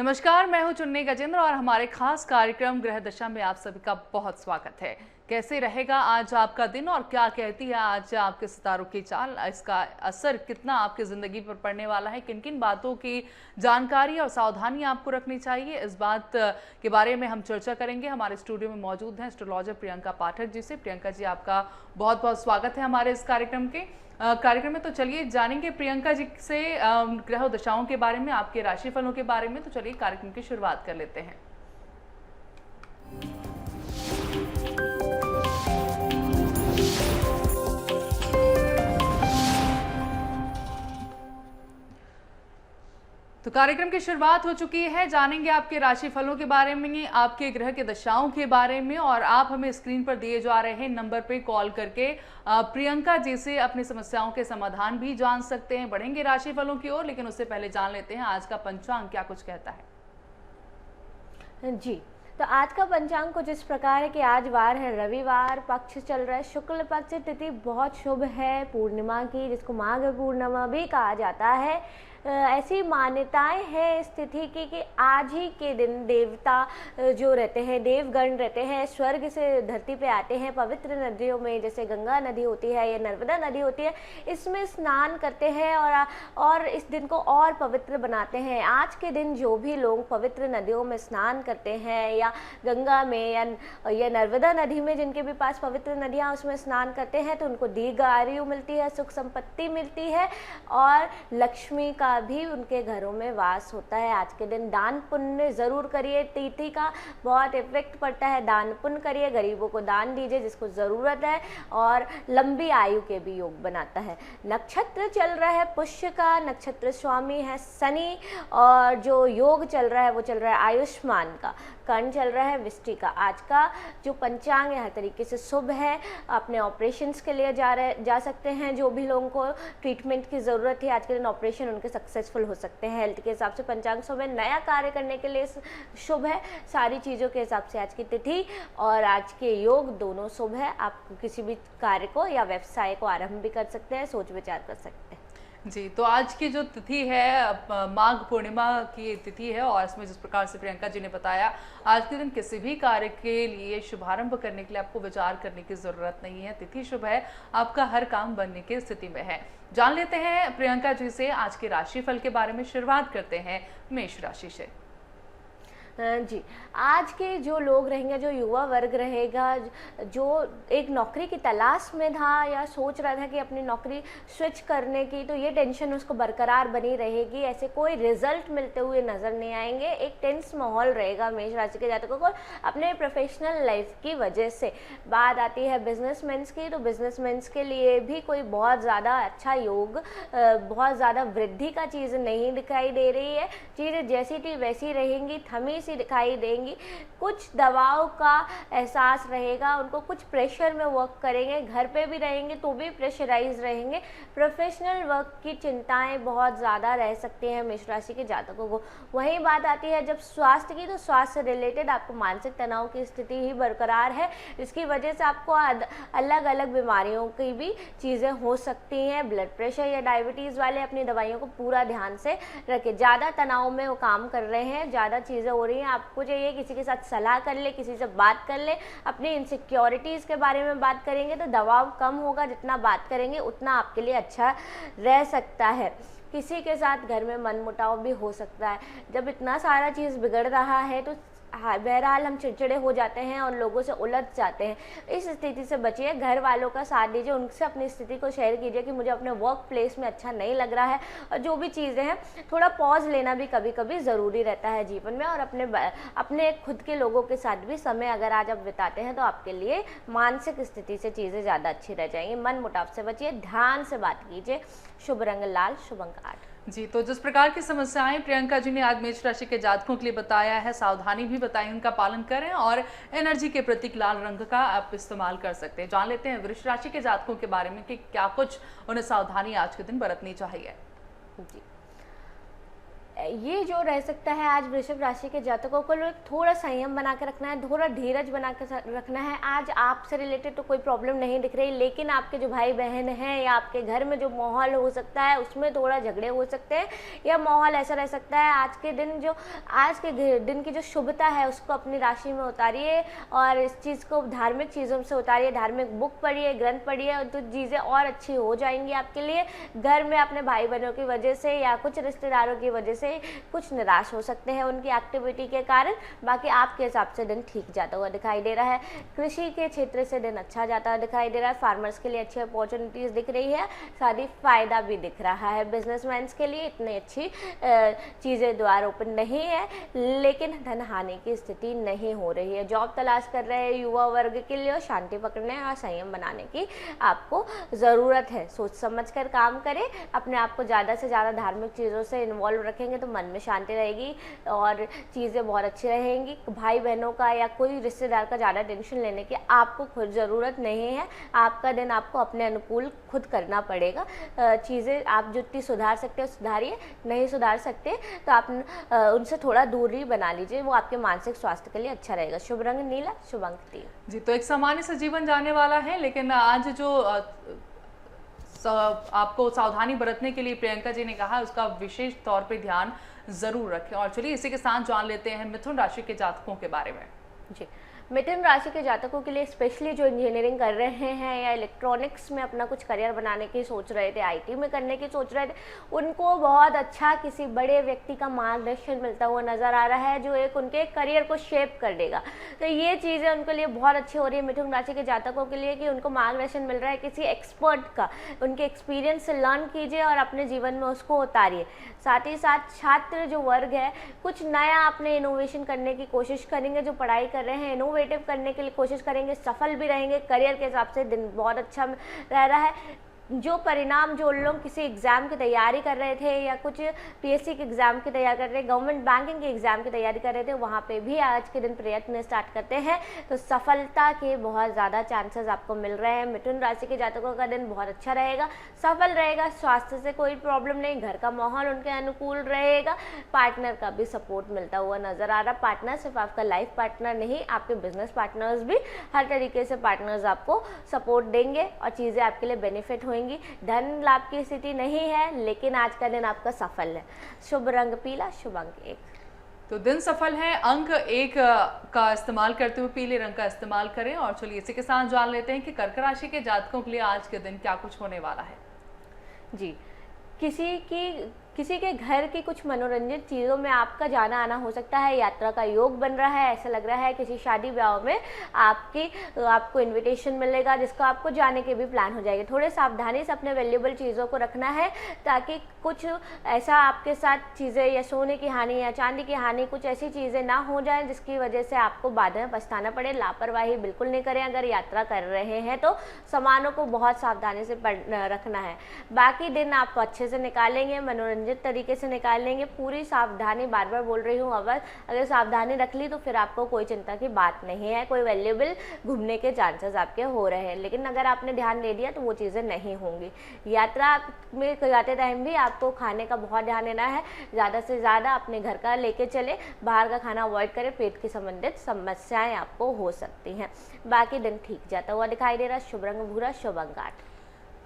नमस्कार, मैं हूं चुन्नी गजेंद्र और हमारे खास कार्यक्रम ग्रह दशा में आप सभी का बहुत स्वागत है। कैसे रहेगा आज आपका दिन और क्या कहती है आज आपके सितारों की चाल, इसका असर कितना आपकी जिंदगी पर पड़ने वाला है, किन किन बातों की जानकारी और सावधानी आपको रखनी चाहिए, इस बात के बारे में हम चर्चा करेंगे। हमारे स्टूडियो में मौजूद हैं एस्ट्रोलॉजर प्रियंका पाठक जी से। प्रियंका जी, आपका बहुत बहुत स्वागत है हमारे इस कार्यक्रम में। तो चलिए जानेंगे प्रियंका जी से ग्रह दशाओं के बारे में, आपके राशिफलों के बारे में। तो चलिए कार्यक्रम की शुरुआत कर लेते हैं। तो कार्यक्रम की शुरुआत हो चुकी है। जानेंगे आपके राशिफलों के बारे में, आपके ग्रह के दशाओं के बारे में, और आप हमें स्क्रीन पर दिए जा रहे नंबर पे कॉल करके प्रियंका जी से अपनी समस्याओं के समाधान भी जान सकते हैं। बढ़ेंगे राशिफलों की ओर, लेकिन उससे पहले जान लेते हैं आज का पंचांग क्या कुछ कहता है। जी, तो आज का पंचांग कुछ इस प्रकार है कि आज वार है रविवार, पक्ष चल रहा है शुक्ल पक्ष, तिथि बहुत शुभ है पूर्णिमा की, जिसको माघ पूर्णिमा भी कहा जाता है। ऐसी मान्यताएं हैं इस तिथि की कि आज ही के दिन देवता जो रहते हैं, देवगण रहते हैं, स्वर्ग से धरती पे आते हैं, पवित्र नदियों में जैसे गंगा नदी होती है या नर्मदा नदी होती है, इसमें स्नान करते हैं और इस दिन को और पवित्र बनाते हैं। आज के दिन जो भी लोग पवित्र नदियों में स्नान करते हैं या गंगा में या नर्मदा नदी में, जिनके भी पास पवित्र नदियाँ उसमें स्नान करते हैं, तो उनको दीर्घ आयु मिलती है, सुख संपत्ति मिलती है और लक्ष्मी का भी उनके घरों में वास होता है। आज के दिन दान पुण्य जरूर करिए, तिथि का बहुत इफेक्ट पड़ता है। दान पुण्य करिए, गरीबों को दान दीजिए जिसको ज़रूरत है, और लंबी आयु के भी योग बनाता है। नक्षत्र चल रहा है पुष्य का, नक्षत्र स्वामी है शनि, और जो योग चल रहा है वो चल रहा है आयुष्मान का, कर्ण चल रहा है विष्टि का। आज का जो पंचांग है हर तरीके से शुभ है। अपने ऑपरेशंस के लिए जा सकते हैं। जो भी लोगों को ट्रीटमेंट की ज़रूरत है आज के दिन ऑपरेशन उनके सक्सेसफुल हो सकते हैं। हेल्थ के हिसाब से पंचांग शुभ है, नया कार्य करने के लिए शुभ है। सारी चीज़ों के हिसाब से आज की तिथि और आज के योग दोनों शुभ है। आप किसी भी कार्य को या व्यवसाय को आरंभ भी कर सकते हैं, सोच विचार कर सकते हैं। जी, तो आज की जो तिथि है माघ पूर्णिमा की तिथि है, और इसमें जिस प्रकार से प्रियंका जी ने बताया, आज के दिन किसी भी कार्य के लिए शुभारंभ करने के लिए आपको विचार करने की जरूरत नहीं है। तिथि शुभ है, आपका हर काम बनने की स्थिति में है। जान लेते हैं प्रियंका जी से आज के राशिफल के बारे में। शुरुआत करते हैं मेष राशि से। जी, आज के जो लोग रहेंगे, जो युवा वर्ग रहेगा, जो एक नौकरी की तलाश में था या सोच रहा था कि अपनी नौकरी स्विच करने की, तो ये टेंशन उसको बरकरार बनी रहेगी। ऐसे कोई रिजल्ट मिलते हुए नज़र नहीं आएंगे। एक टेंस माहौल रहेगा मेष राशि के जातकों को अपने प्रोफेशनल लाइफ की वजह से। बात आती है बिजनेसमैन्स की, तो बिजनेसमैन्स के लिए भी कोई बहुत ज़्यादा अच्छा योग, बहुत ज़्यादा वृद्धि का चीज़ नहीं दिखाई दे रही है। चीज़ें जैसी थी वैसी रहेंगी, थमी सी दिखाई देंगी। कुछ दबाव का एहसास रहेगा, उनको कुछ प्रेशर में वर्क करेंगे, घर पे भी रहेंगे तो भी प्रेशराइज रहेंगे। प्रोफेशनल वर्क की चिंताएं बहुत ज़्यादा रह सकती हैं मेष राशि के जातकों को। वहीं बात आती है जब स्वास्थ्य की, तो स्वास्थ्य से रिलेटेड आपको मानसिक तनाव की स्थिति ही बरकरार है, जिसकी वजह से आपको अलग अलग बीमारियों की भी चीज़ें हो सकती हैं। ब्लड प्रेशर या डायबिटीज़ वाले अपनी दवाइयों को पूरा ध्यान से रखें। ज़्यादा तनाव में वो काम कर रहे हैं, ज़्यादा चीज़ें हो रही हैं, आपको चाहिए किसी के साथ सलाह कर ले, किसी से बात कर ले, अपनी इनसिक्योरिटीज़ के बारे में बात करेंगे तो दबाव कम होगा। जितना बात करेंगे उतना आपके लिए अच्छा रह सकता है। किसी के साथ घर में मनमुटाव भी हो सकता है। जब इतना सारा चीज़ बिगड़ रहा है तो बहरहाल हम चिड़चिड़े हो जाते हैं और लोगों से उलझ जाते हैं। इस स्थिति से बचिए, घर वालों का साथ दीजिए, उनसे अपनी स्थिति को शेयर कीजिए कि मुझे अपने वर्क प्लेस में अच्छा नहीं लग रहा है। और जो भी चीज़ें हैं, थोड़ा पॉज लेना भी कभी कभी ज़रूरी रहता है जीवन में। और अपने खुद के लोगों के साथ भी समय अगर आज आप बिताते हैं तो आपके लिए मानसिक स्थिति से चीज़ें ज़्यादा अच्छी रह जाएंगी। मन मुटाव से बचिए, ध्यान से बात कीजिए। शुभ रंग लाल, शुभ अंक 8। जी, तो जिस प्रकार की समस्याएं प्रियंका जी ने आज मेष राशि के जातकों के लिए बताया है, सावधानी भी बताई, उनका पालन करें और एनर्जी के प्रतीक लाल रंग का आप इस्तेमाल कर सकते हैं। जान लेते हैं वृष राशि के जातकों के बारे में कि क्या कुछ उन्हें सावधानी आज के दिन बरतनी चाहिए। जी, ये जो रह सकता है, आज वृषभ राशि के जातकों को लोग थोड़ा संयम बना के रखना है, थोड़ा धीरज बना के रखना है। आज आपसे रिलेटेड तो कोई प्रॉब्लम नहीं दिख रही, लेकिन आपके जो भाई बहन हैं या आपके घर में जो माहौल हो सकता है उसमें थोड़ा झगड़े हो सकते हैं, या माहौल ऐसा रह सकता है। आज के दिन की जो शुभता है उसको अपनी राशि में उतारिए और इस चीज़ को धार्मिक चीज़ों से उतारिए, धार्मिक बुक पढ़िए, ग्रंथ पढ़िए, तो चीज़ें और अच्छी हो जाएंगी आपके लिए। घर में अपने भाई बहनों की वजह से या कुछ रिश्तेदारों की वजह से कुछ निराश हो सकते हैं उनकी एक्टिविटी के कारण। बाकी आपके हिसाब से दिन ठीक जाता हुआ दिखाई दे रहा है। कृषि के क्षेत्र से दिन अच्छा जाता हुआ दिखाई दे रहा है। फार्मर्स के लिए अच्छी अपॉर्चुनिटीज दिख रही है, साथ ही फायदा भी दिख रहा है। बिजनेसमैन के लिए इतनी अच्छी चीज़ें द्वार ओपन नहीं है, लेकिन धन हानि की स्थिति नहीं हो रही है। जॉब तलाश कर रहे युवा वर्ग के लिए शांति पकड़ने और संयम बनाने की आपको ज़रूरत है। सोच समझ कर काम करें, अपने आप को ज़्यादा से ज़्यादा धार्मिक चीज़ों से इन्वॉल्व रखेंगे तो मन में शांति रहेगी और चीज़ें बहुत अच्छी रहेंगी। भाई बहनों का या कोई रिश्तेदार का ज़्यादा टेंशन लेने की आपको खुद ज़रूरत नहीं है। आपका दिन आपको अपने अनुकूल खुद करना पड़ेगा। चीज़ें आप जितनी सुधार सकते हो सुधारिए, नहीं सुधार सकते तो आप उनसे थोड़ा दूरी बना लीजिए, वो आपके मानसिक स्वास्थ्य के लिए अच्छा रहेगा। शुभ रंग नीला, शुभ अंक 3। जी, तो एक सामान्य सा जीवन जाने वाला है, लेकिन आज जो आपको सावधानी बरतने के लिए प्रियंका जी ने कहा उसका विशेष तौर पे ध्यान जरूर रखें। और चलिए इसी के साथ जान लेते हैं मिथुन राशि के जातकों के बारे में। जी, मिथुन राशि के जातकों के लिए स्पेशली जो इंजीनियरिंग कर रहे हैं या इलेक्ट्रॉनिक्स में अपना कुछ करियर बनाने की सोच रहे थे, आईटी में करने की सोच रहे थे, उनको बहुत अच्छा किसी बड़े व्यक्ति का मार्गदर्शन मिलता हुआ नज़र आ रहा है जो एक उनके करियर को शेप कर देगा। तो ये चीज़ें उनके लिए बहुत अच्छी हो रही है मिथुन राशि के जातकों के लिए कि उनको मार्गदर्शन मिल रहा है किसी एक्सपर्ट का। उनके एक्सपीरियंस से लर्न कीजिए और अपने जीवन में उसको उतारिए। साथ ही साथ छात्र जो वर्ग है कुछ नया अपने इनोवेशन करने की कोशिश करेंगे, जो पढ़ाई कर रहे हैं इनोवेटिव करने के लिए कोशिश करेंगे, सफल भी रहेंगे। करियर के हिसाब से दिन बहुत अच्छा रह रहा है। जो परिणाम जो लोग किसी एग्ज़ाम की तैयारी कर रहे थे या कुछ पीएससी के एग्ज़ाम की तैयारी कर रहे, गवर्नमेंट बैंकिंग के एग्ज़ाम की तैयारी कर रहे थे, वहाँ पे भी आज के दिन प्रयत्न स्टार्ट करते हैं तो सफलता के बहुत ज़्यादा चांसेस आपको मिल रहे हैं। मिथुन राशि के जातकों का दिन बहुत अच्छा रहेगा, सफल रहेगा। स्वास्थ्य से कोई प्रॉब्लम नहीं, घर का माहौल उनके अनुकूल रहेगा। पार्टनर का भी सपोर्ट मिलता हुआ नज़र आ रहा। पार्टनर सिर्फ आपका लाइफ पार्टनर नहीं, आपके बिजनेस पार्टनर्स भी हर तरीके से पार्टनर्स आपको सपोर्ट देंगे और चीज़ें आपके लिए बेनिफिट होंगी। धन लाभ की स्थिति नहीं है, लेकिन आज का दिन आपका सफल है। शुभ रंग पीला, शुभ अंक 1। तो दिन सफल है, अंक 1 का इस्तेमाल करते हुए पीले रंग का इस्तेमाल करें। और चलिए इसी के साथ जान लेते हैं कि कर्क राशि के जातकों के लिए आज के दिन क्या कुछ होने वाला है। जी, किसी के घर की कुछ मनोरंजित चीज़ों में आपका जाना आना हो सकता है। यात्रा का योग बन रहा है, ऐसा लग रहा है किसी शादी ब्याह में आपको इनविटेशन मिलेगा जिसका आपको जाने के भी प्लान हो जाएगी। थोड़े सावधानी से अपने वैल्यूएबल चीज़ों को रखना है ताकि कुछ ऐसा आपके साथ चीज़ें या सोने की हानि या चांदी की हानि, कुछ ऐसी चीज़ें ना हो जाएं जिसकी वजह से आपको बाद में पछताना पड़े। लापरवाही बिल्कुल नहीं करें। अगर यात्रा कर रहे हैं तो सामानों को बहुत सावधानी से रखना है। बाकी दिन आप अच्छे से निकालेंगे, मनोरंजन तरीके से निकाल लेंगे। पूरी सावधानी, बार बार बोल रही हूँ, अगर सावधानी रख ली तो फिर आपको कोई चिंता की बात नहीं है। कोई वैल्यूएबल घूमने के चांसेस आपके हो रहे हैं, लेकिन अगर आपने ध्यान दे दिया तो वो चीज़ें नहीं होंगी। यात्रा में जाते टाइम भी आपको खाने का बहुत ध्यान देना है। ज़्यादा से ज़्यादा अपने घर का लेके चले, बाहर का खाना अवॉइड करें। पेट की संबंधित समस्याएं आपको हो सकती हैं। बाकी दिन ठीक जाता हुआ दिखाई दे रहा। शुभ रंग भूरा, शुभ अंक 8।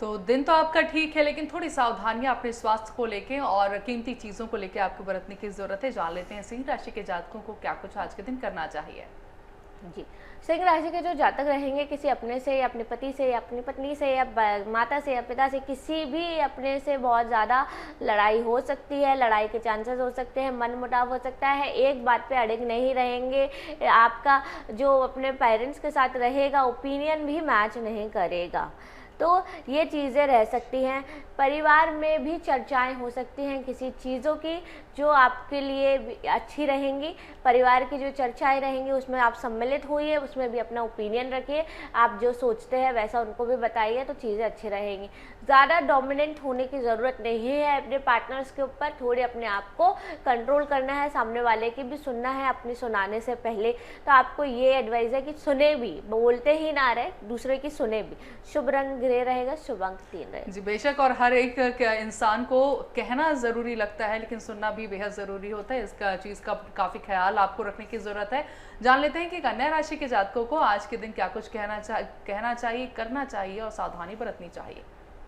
तो दिन तो आपका ठीक है, लेकिन थोड़ी सावधानियां अपने स्वास्थ्य को लेके और कीमती चीज़ों को लेके आपको बरतने की ज़रूरत है। जान लेते हैं सिंह राशि के जातकों को क्या कुछ आज के दिन करना चाहिए। जी, सिंह राशि के जो जातक रहेंगे किसी अपने से या अपने पति से या अपनी पत्नी से या माता से या पिता से, किसी भी अपने से बहुत ज़्यादा लड़ाई हो सकती है। लड़ाई के चांसेस हो सकते हैं, मनमुटाव हो सकता है। एक बात पे अड़िग नहीं रहेंगे। आपका जो अपने पेरेंट्स के साथ रहेगा ओपिनियन भी मैच नहीं करेगा, तो ये चीज़ें रह सकती हैं। परिवार में भी चर्चाएं हो सकती हैं किसी चीज़ों की जो आपके लिए अच्छी रहेंगी। परिवार की जो चर्चाएं रहेंगी उसमें आप सम्मिलित होइए, उसमें भी अपना ओपिनियन रखिए। आप जो सोचते हैं वैसा उनको भी बताइए तो चीज़ें अच्छी रहेंगी। ज़्यादा डोमिनेंट होने की ज़रूरत नहीं है अपने पार्टनर्स के ऊपर। थोड़े अपने आप को कंट्रोल करना है, सामने वाले की भी सुनना है अपनी सुनाने से पहले। तो आपको ये एडवाइस है कि सुने भी, बोलते ही ना रहे, दूसरे की सुने भी। शुभ रंग ग्रे रहेगा, शुभ अंक 3 रहेगा। जी बेशक, और हर एक इंसान को कहना ज़रूरी लगता है लेकिन सुनना भी बेहद ज़रूरी होता है। इसका चीज़ का काफ़ी ख्याल आपको रखने की ज़रूरत है। जान लेते हैं कि कन्या राशि के जातकों को आज के दिन क्या कुछ कहना चाहिए, करना चाहिए और सावधानी बरतनी चाहिए।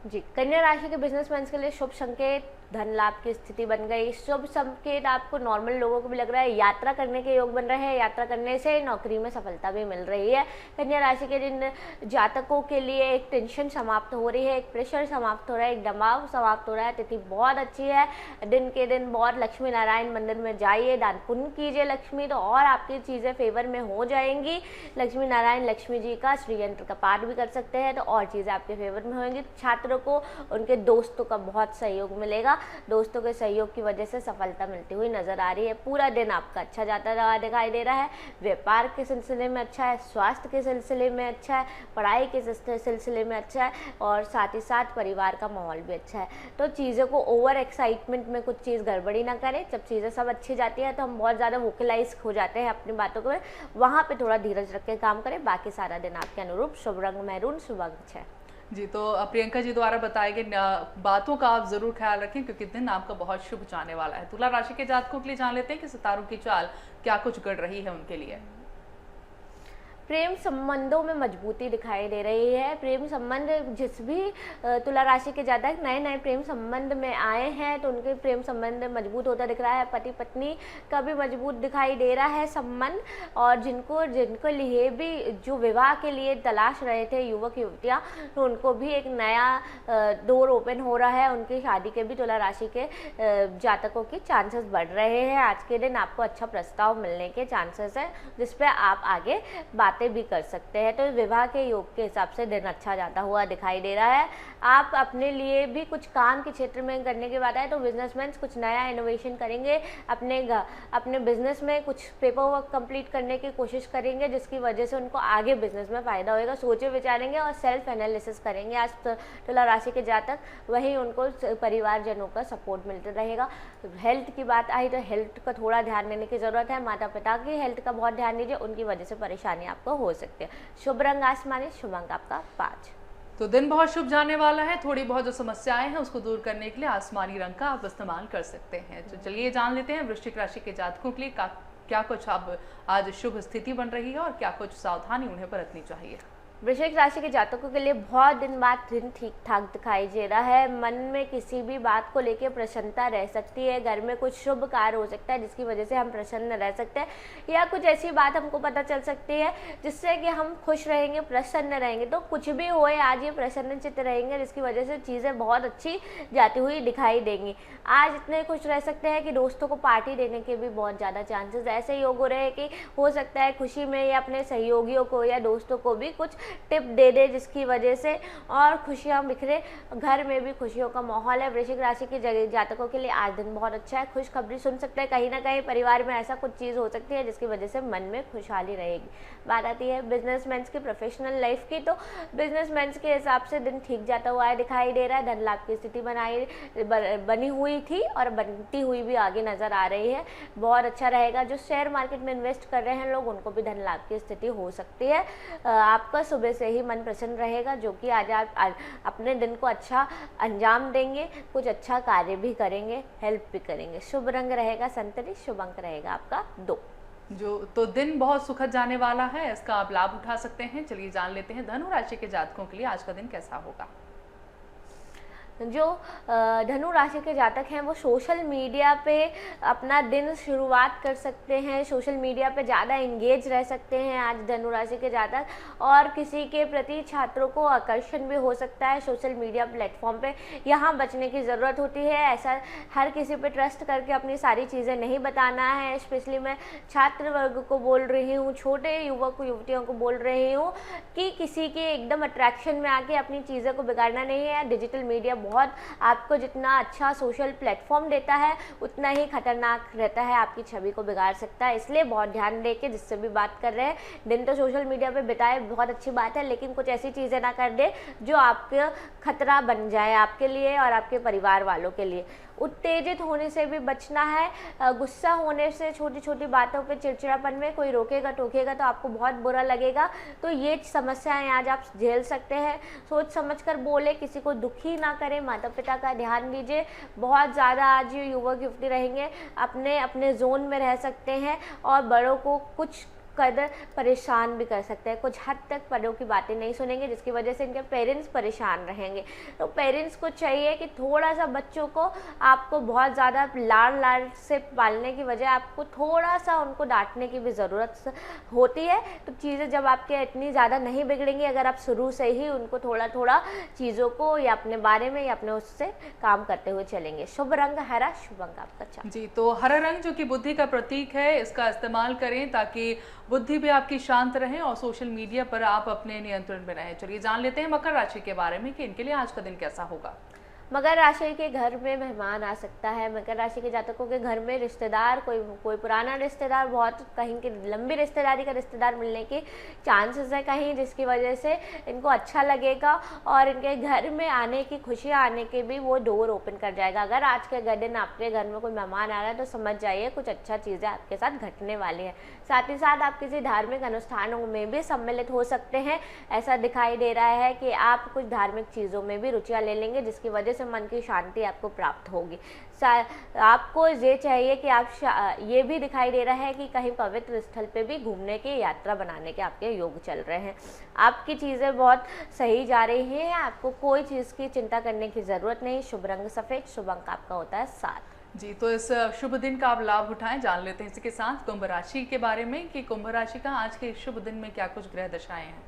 जी, कन्या राशि के बिजनेसमैन के लिए शुभ संकेत, धन लाभ की स्थिति बन गई। शुभ संकेत आपको नॉर्मल लोगों को भी लग रहा है, यात्रा करने के योग बन रहे हैं। यात्रा करने से नौकरी में सफलता भी मिल रही है। कन्या राशि के जिन जातकों के लिए एक टेंशन समाप्त हो रही है, एक प्रेशर समाप्त हो रहा है, एक दबाव समाप्त हो रहा है। तिथि बहुत अच्छी है। दिन के दिन बहुत लक्ष्मी नारायण मंदिर में जाइए, दान पुण्य कीजिए लक्ष्मी, तो और आपकी चीज़ें फेवर में हो जाएंगी। लक्ष्मी नारायण लक्ष्मी जी का श्री यंत्र का पाठ भी कर सकते हैं तो और चीज़ें आपके फेवर में होंगी। छात्रों को उनके दोस्तों का बहुत सहयोग मिलेगा। दोस्तों के सहयोग की वजह से सफलता मिलती हुई नजर आ रही है। पूरा दिन आपका अच्छा जाता हुआ दिखाई दे रहा है। व्यापार के सिलसिले में अच्छा है, स्वास्थ्य के सिलसिले में अच्छा है, पढ़ाई के सिलसिले में अच्छा है और साथ ही साथ परिवार का माहौल भी अच्छा है। तो चीज़ों को ओवर एक्साइटमेंट में कुछ चीज़ गड़बड़ी ना करें। जब चीज़ें सब अच्छी जाती है तो हम बहुत ज़्यादा वोकलाइज हो जाते हैं अपनी बातों को, वहाँ पर थोड़ा धीरज रख के काम करें। बाकी सारा दिन आपके अनुरूप। शुभ रंग मैरून, शुभ अंक 6। जी, तो प्रियंका जी द्वारा बताए गए बातों का आप जरूर ख्याल रखें क्योंकि दिन आपका बहुत शुभ जाने वाला है। तुला राशि के जातकों के लिए जान लेते हैं कि सितारों की चाल क्या कुछ गढ़ रही है उनके लिए। प्रेम संबंधों में मजबूती दिखाई दे रही है। प्रेम संबंध जिस भी तुला राशि के जातक नए नए प्रेम संबंध में आए हैं तो उनके प्रेम संबंध मजबूत होता दिख रहा है। पति पत्नी का भी मजबूत दिखाई दे रहा है संबंध। और जिनको लिए भी जो विवाह के लिए तलाश रहे थे युवक युवतियाँ, तो उनको भी एक नया डोर ओपन हो रहा है। उनकी शादी के भी तुला राशि के जातकों की चांसेस बढ़ रहे हैं। आज के दिन आपको अच्छा प्रस्ताव मिलने के चांसेस है जिसपे आप आगे बातें भी कर सकते हैं। तो विवाह के योग के हिसाब से दिन अच्छा जाता हुआ दिखाई दे रहा है। आप अपने लिए भी कुछ काम के क्षेत्र में करने की बात है तो बिजनेसमैन कुछ नया इनोवेशन करेंगे। अपने बिजनेस में कुछ पेपर वर्क कंप्लीट करने की कोशिश करेंगे जिसकी वजह से उनको आगे बिजनेस में फ़ायदा होएगा। सोचे विचारेंगे और सेल्फ एनालिसिस करेंगे आज तुला राशि के जातक। वहीं उनको परिवारजनों का सपोर्ट मिलता रहेगा। हेल्थ की बात आई तो हेल्थ का थोड़ा ध्यान देने की ज़रूरत है। माता पिता की हेल्थ का बहुत ध्यान दीजिए, उनकी वजह से परेशानी आपको हो सकती है। शुभ रंग आसमानी, शुभ अंक आपका 5। तो दिन बहुत शुभ जाने वाला है। थोड़ी बहुत जो समस्याएं हैं उसको दूर करने के लिए आसमानी रंग का आप इस्तेमाल कर सकते हैं। तो चलिए जान लेते हैं वृश्चिक राशि के जातकों के लिए क्या कुछ अब आज शुभ स्थिति बन रही है और क्या कुछ सावधानी उन्हें बरतनी चाहिए। वृश्चिक राशि के जातकों के लिए बहुत दिन बाद दिन ठीक ठाक दिखाई दे रहा है। मन में किसी भी बात को लेकर प्रसन्नता रह सकती है। घर में कुछ शुभ कार्य हो सकता है जिसकी वजह से हम प्रसन्न रह सकते हैं, या कुछ ऐसी बात हमको पता चल सकती है जिससे कि हम खुश रहेंगे, प्रसन्न रहेंगे। तो कुछ भी होए आज ये प्रसन्न चित्त रहेंगे जिसकी वजह से चीज़ें बहुत अच्छी जाती हुई दिखाई देंगी। आज इतने खुश रह सकते हैं कि दोस्तों को पार्टी देने के भी बहुत ज़्यादा चांसेस ऐसे योग हो रहे हैं कि हो सकता है खुशी में या अपने सहयोगियों को या दोस्तों को भी कुछ टिप दे दे जिसकी वजह से और खुशियां बिखरे। घर में भी खुशियों का माहौल है। वृश्चिक राशि के जातकों के लिए आज दिन बहुत अच्छा है। खुशखबरी सुन सकते हैं। कहीं ना कहीं परिवार में ऐसा कुछ चीज़ हो सकती है जिसकी वजह से मन में खुशहाली रहेगी। बात आती है बिजनेसमैन की प्रोफेशनल लाइफ की, तो बिजनेसमैन के हिसाब से दिन ठीक जाता हुआ दिखाई दे रहा है। धन लाभ की स्थिति बनी हुई थी और बनती हुई भी आगे नजर आ रही है। बहुत अच्छा रहेगा। जो शेयर मार्केट में इन्वेस्ट कर रहे हैं लोग उनको भी धन लाभ की स्थिति हो सकती है। आपका सुबह से ही मन प्रसन्न रहेगा जो कि आज आप अपने दिन को अच्छा अंजाम देंगे, कुछ अच्छा कार्य भी करेंगे, हेल्प भी करेंगे। शुभ रंग रहेगा संतरी, शुभ अंक रहेगा आपका 2। तो दिन बहुत सुखद जाने वाला है, इसका आप लाभ उठा सकते हैं। चलिए जान लेते हैं धनु राशि के जातकों के लिए आज का दिन कैसा होगा। जो धनु राशि के जातक हैं वो सोशल मीडिया पे अपना दिन शुरुआत कर सकते हैं। सोशल मीडिया पे ज़्यादा इंगेज रह सकते हैं आज धनु राशि के जातक। और किसी के प्रति छात्रों को आकर्षण भी हो सकता है सोशल मीडिया प्लेटफॉर्म पे। यहाँ बचने की ज़रूरत होती है। ऐसा हर किसी पे ट्रस्ट करके अपनी सारी चीज़ें नहीं बताना है। स्पेशली मैं छात्र वर्ग को बोल रही हूँ, छोटे युवक युवतियों को बोल रही हूँ कि किसी के एकदम अट्रैक्शन में आके अपनी चीज़ों को बिगाड़ना नहीं है। डिजिटल मीडिया बहुत आपको जितना अच्छा सोशल प्लेटफॉर्म देता है उतना ही खतरनाक रहता है, आपकी छवि को बिगाड़ सकता है। इसलिए बहुत ध्यान दे के जिससे भी बात कर रहे हैं दिन तो सोशल मीडिया पे बिताए, बहुत अच्छी बात है, लेकिन कुछ ऐसी चीज़ें ना कर दे जो आपके खतरा बन जाए आपके लिए और आपके परिवार वालों के लिए। उत्तेजित होने से भी बचना है। गुस्सा होने से, छोटी छोटी बातों पे चिड़चिड़ापन में कोई रोकेगा टोकेगा तो आपको बहुत बुरा लगेगा। तो ये समस्याएं आज आप झेल सकते हैं। सोच समझ कर बोले, किसी को दुखी ना करें, माता पिता का ध्यान दीजिए। बहुत ज़्यादा आज ये युवक युवती रहेंगे अपने अपने जोन में रह सकते हैं और बड़ों को कुछ कदर परेशान भी कर सकते हैं। कुछ हद तक बड़ों की बातें नहीं सुनेंगे, जिसकी वजह से इनके पेरेंट्स परेशान रहेंगे। तो पेरेंट्स को चाहिए कि थोड़ा सा बच्चों को, आपको बहुत ज़्यादा लाड़ लाड़ से पालने की वजह आपको थोड़ा सा उनको डांटने की भी ज़रूरत होती है। तो चीज़ें जब आपके इतनी ज़्यादा नहीं बिगड़ेंगी अगर आप शुरू से ही उनको थोड़ा थोड़ा चीज़ों को या अपने बारे में या अपने उससे काम करते हुए चलेंगे। शुभ रंग हरा, शुभ अंक आपका 4। जी, तो हरा रंग जो कि बुद्धि का प्रतीक है, इसका इस्तेमाल करें ताकि बुद्धि भी आपकी शांत रहे और सोशल मीडिया पर आप अपने नियंत्रण में रहें। चलिए जान लेते हैं मकर राशि के बारे में कि इनके लिए आज का दिन कैसा होगा। मकर राशि के घर में मेहमान आ सकता है। मकर राशि के जातकों के घर में रिश्तेदार, कोई पुराना रिश्तेदार, बहुत कहीं की लंबी रिश्तेदारी का रिश्तेदार मिलने के चांसेस है कहीं, जिसकी वजह से इनको अच्छा लगेगा और इनके घर में आने की, खुशियाँ आने के भी वो डोर ओपन कर जाएगा। अगर आज के दिन आपके घर में कोई मेहमान आ रहा है तो समझ जाइए कुछ अच्छा चीज़ें आपके साथ घटने वाली है। साथ ही साथ आप किसी धार्मिक अनुष्ठानों में भी सम्मिलित हो सकते हैं। ऐसा दिखाई दे रहा है कि आप कुछ धार्मिक चीज़ों में भी रुचियाँ ले लेंगे, जिसकी वजह से मन की शांति आपको प्राप्त होगी। आपको ये चाहिए कि आप ये भी दिखाई दे रहा है कि कहीं पवित्र स्थल पे भी घूमने की, यात्रा बनाने के आपके योग चल रहे हैं। आपकी चीज़ें बहुत सही जा रही हैं, आपको कोई चीज़ की चिंता करने की ज़रूरत नहीं। शुभ रंग सफ़ेद, शुभ अंक आपका होता है 7। जी, तो इस शुभ दिन का आप लाभ उठाएं। जान लेते हैं इसी के साथ कुंभ राशि के बारे में कि कुंभ राशि का आज के शुभ दिन में क्या कुछ ग्रह दशाएं हैं।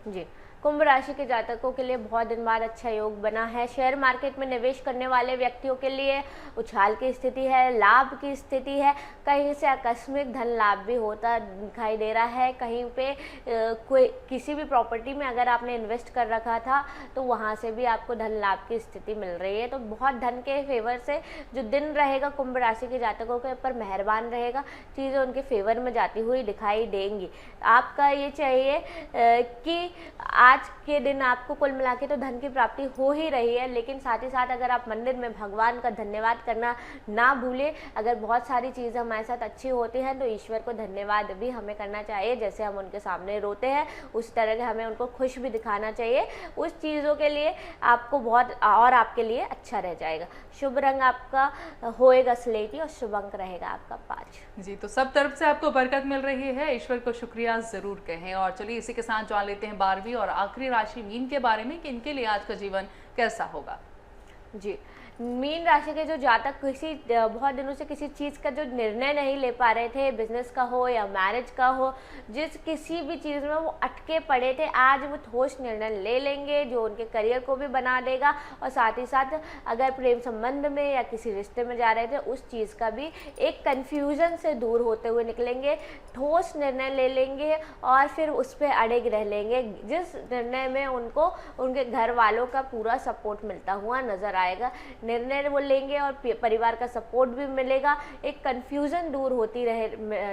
जी, कुंभ राशि के जातकों के लिए बहुत दिन बाद अच्छा योग बना है। शेयर मार्केट में निवेश करने वाले व्यक्तियों के लिए उछाल की स्थिति है, लाभ की स्थिति है। कहीं से आकस्मिक धन लाभ भी होता दिखाई दे रहा है। कहीं पे कोई किसी भी प्रॉपर्टी में अगर आपने इन्वेस्ट कर रखा था तो वहाँ से भी आपको धन लाभ की स्थिति मिल रही है। तो बहुत धन के फेवर से जो दिन रहेगा कुंभ राशि के जातकों के ऊपर मेहरबान रहेगा। चीज़ें उनके फेवर में जाती हुई दिखाई देंगी। आपका ये चाहिए कि आज के दिन आपको कुल मिला के तो धन की प्राप्ति हो ही रही है, लेकिन साथ ही साथ अगर आप मंदिर में भगवान का धन्यवाद करना ना भूलें। अगर बहुत सारी चीज़ें हमारे साथ अच्छी होती हैं तो ईश्वर को धन्यवाद भी हमें करना चाहिए। जैसे हम उनके सामने रोते हैं उस तरह के हमें उनको खुश भी दिखाना चाहिए। उस चीज़ों के लिए आपको बहुत और आपके लिए अच्छा रह जाएगा। शुभ रंग आपका होएगा स्लेटी और शुभ अंक रहेगा आपका 5। जी, तो सब तरफ से आपको बरकत मिल रही है, ईश्वर को शुक्रिया जरूर कहें। और चलिए इसी के साथ जान लेते हैं 12वीं और आखिरी राशि मीन के बारे में कि इनके लिए आज का जीवन कैसा होगा। जी, मीन राशि के जो जातक बहुत दिनों से किसी चीज़ का जो निर्णय नहीं ले पा रहे थे, बिजनेस का हो या मैरिज का हो, किसी भी चीज़ में वो अटके पड़े थे, आज वो ठोस निर्णय ले लेंगे जो उनके करियर को भी बना देगा। और साथ ही साथ अगर प्रेम संबंध में या किसी रिश्ते में जा रहे थे उस चीज़ का भी एक कन्फ्यूज़न से दूर होते हुए निकलेंगे। ठोस निर्णय ले लेंगे और फिर उस पर अड़िग रह लेंगे, जिस निर्णय में उनको उनके घर वालों का पूरा सपोर्ट मिलता हुआ नजर आएगा। निर्णय वो लेंगे और परिवार का सपोर्ट भी मिलेगा। एक कन्फ्यूज़न दूर होती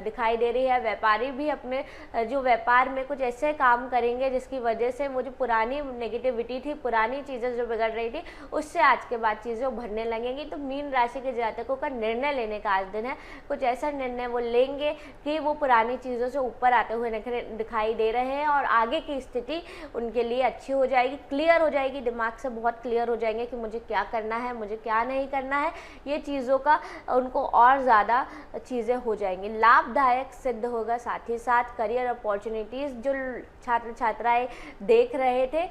दिखाई दे रही है। व्यापारी भी अपने जो व्यापार में कुछ ऐसे काम करेंगे जिसकी वजह से वो जो पुरानी नेगेटिविटी थी, पुरानी चीज़ें जो बिगड़ रही थी, उससे आज के बाद चीज़ें उभरने लगेंगी। तो मीन राशि के जातकों का निर्णय लेने का आज दिन है। कुछ ऐसा निर्णय वो लेंगे कि वो पुरानी चीज़ों से ऊपर आते हुए दिखाई दे रहे हैं और आगे की स्थिति उनके लिए अच्छी हो जाएगी, क्लियर हो जाएगी। दिमाग से बहुत क्लियर हो जाएंगे कि मुझे क्या करना है, मुझे क्या नहीं करना है। ये चीज़ों का उनको और ज़्यादा चीज़ें हो जाएंगी, लाभदायक सिद्ध होगा। साथ ही साथ करियर अपॉर्चुनिटीज़ जो छात्र छात्राएं देख रहे थे,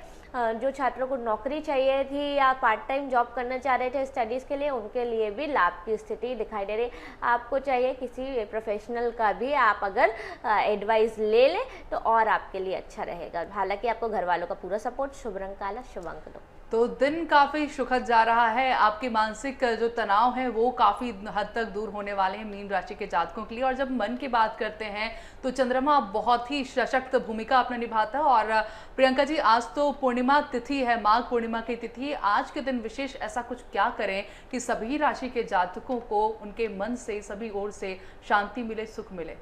जो छात्रों को नौकरी चाहिए थी या पार्ट टाइम जॉब करना चाह रहे थे स्टडीज़ के लिए, उनके लिए भी लाभ की स्थिति दिखाई दे रही। आपको चाहिए किसी प्रोफेशनल का भी आप अगर एडवाइस ले लें तो और आपके लिए अच्छा रहेगा। हालांकि आपको घर वालों का पूरा सपोर्ट। शुभ रंग काला, शुभ अंक 2। तो दिन काफ़ी सुखद जा रहा है। आपकी मानसिक जो तनाव है वो काफ़ी हद तक दूर होने वाले हैं मीन राशि के जातकों के लिए। और जब मन की बात करते हैं तो चंद्रमा बहुत ही सशक्त भूमिका अपने निभाता है। और प्रियंका जी, आज तो पूर्णिमा तिथि है, माघ पूर्णिमा की तिथि। आज के दिन विशेष ऐसा कुछ क्या करें कि सभी राशि के जातकों को उनके मन से, सभी ओर से शांति मिले, सुख मिले।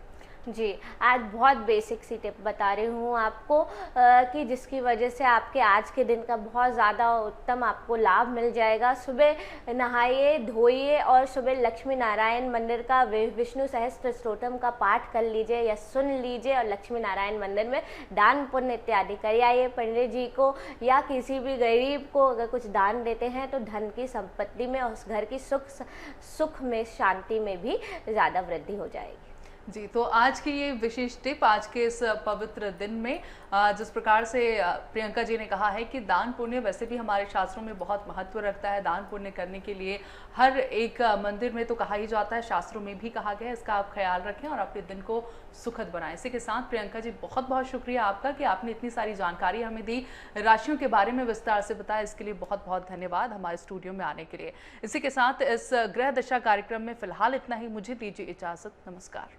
जी, आज बहुत बेसिक सी टिप बता रही हूँ आपको कि जिसकी वजह से आपके आज के दिन का बहुत ज़्यादा उत्तम आपको लाभ मिल जाएगा। सुबह नहाइए, धोइए और सुबह लक्ष्मी नारायण मंदिर का विष्णु सहस्त्र स्तोत्रम का पाठ कर लीजिए या सुन लीजिए और लक्ष्मी नारायण मंदिर में दान पुण्य इत्यादि कर आइए। पंडित जी को या किसी भी गरीब को अगर कुछ दान देते हैं तो धन की संपत्ति में और उस घर की सुख में, शांति में भी ज़्यादा वृद्धि हो जाएगी। जी, तो आज की ये विशेष टिप आज के इस पवित्र दिन में जिस प्रकार से प्रियंका जी ने कहा है कि दान पुण्य वैसे भी हमारे शास्त्रों में बहुत महत्व रखता है। दान पुण्य करने के लिए हर एक मंदिर में तो कहा ही जाता है, शास्त्रों में भी कहा गया है। इसका आप ख्याल रखें और अपने दिन को सुखद बनाएं। इसी के साथ प्रियंका जी बहुत बहुत शुक्रिया आपका कि आपने इतनी सारी जानकारी हमें दी, राशियों के बारे में विस्तार से बताया। इसके लिए बहुत बहुत धन्यवाद हमारे स्टूडियो में आने के लिए। इसी के साथ इस ग्रह दशा कार्यक्रम में फिलहाल इतना ही। मुझे दीजिए इजाजत। नमस्कार।